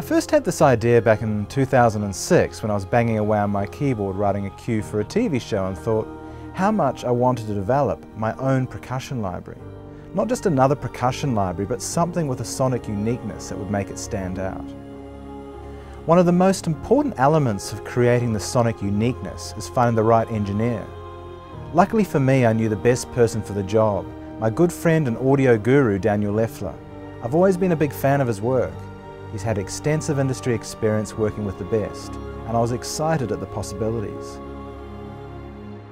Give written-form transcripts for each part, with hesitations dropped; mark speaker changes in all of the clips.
Speaker 1: I first had this idea back in 2006 when I was banging away on my keyboard writing a cue for a TV show and thought how much I wanted to develop my own percussion library. Not just another percussion library, but something with a sonic uniqueness that would make it stand out. One of the most important elements of creating the sonic uniqueness is finding the right engineer. Luckily for me, I knew the best person for the job, my good friend and audio guru, Leffler. I've always been a big fan of his work. He's had extensive industry experience working with the best, and I was excited at the possibilities.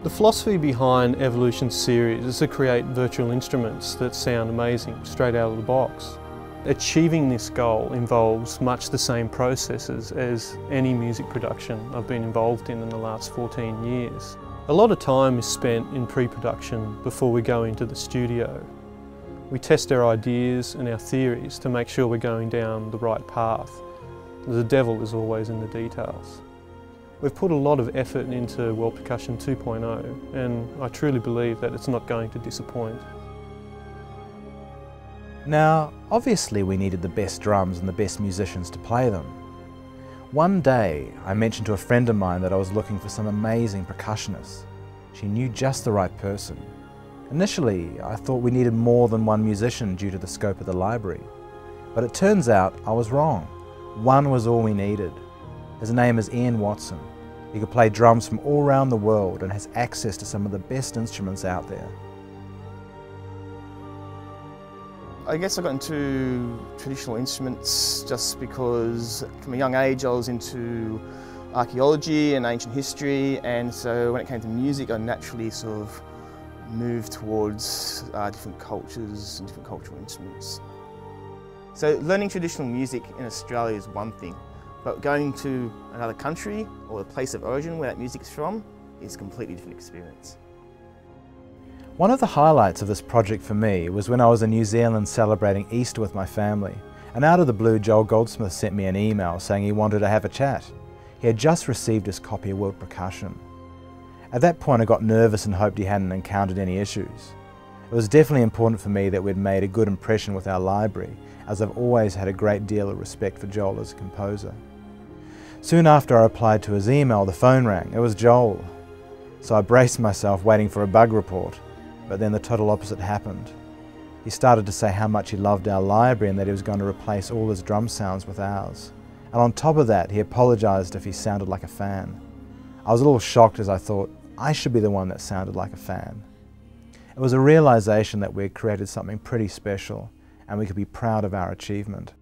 Speaker 2: The philosophy behind Evolution's series is to create virtual instruments that sound amazing straight out of the box. Achieving this goal involves much the same processes as any music production I've been involved in the last 14 years. A lot of time is spent in pre-production before we go into the studio. We test our ideas and our theories to make sure we're going down the right path. The devil is always in the details. We've put a lot of effort into World Percussion 2.0 and I truly believe that it's not going to disappoint.
Speaker 1: Now, obviously we needed the best drums and the best musicians to play them. One day, I mentioned to a friend of mine that I was looking for some amazing percussionists. She knew just the right person. Initially, I thought we needed more than one musician due to the scope of the library. But it turns out I was wrong. One was all we needed. His name is Ian Watson. He could play drums from all around the world and has access to some of the best instruments out there.
Speaker 3: I guess I got into traditional instruments just because from a young age I was into archaeology and ancient history, and so when it came to music I naturally sort of moved towards different cultures and different cultural instruments. So learning traditional music in Australia is one thing, but going to another country or a place of origin where that music is from is a completely different experience.
Speaker 1: One of the highlights of this project for me was when I was in New Zealand celebrating Easter with my family, and out of the blue Joel Goldsmith sent me an email saying he wanted to have a chat. He had just received his copy of World Percussion. At that point I got nervous and hoped he hadn't encountered any issues. It was definitely important for me that we'd made a good impression with our library, as I've always had a great deal of respect for Joel as a composer. Soon after I replied to his email, the phone rang. It was Joel. So I braced myself waiting for a bug report, but then the total opposite happened. He started to say how much he loved our library and that he was going to replace all his drum sounds with ours. And on top of that, he apologised if he sounded like a fan. I was a little shocked as I thought, I should be the one that sounded like a fan. It was a realisation that we had created something pretty special and we could be proud of our achievement.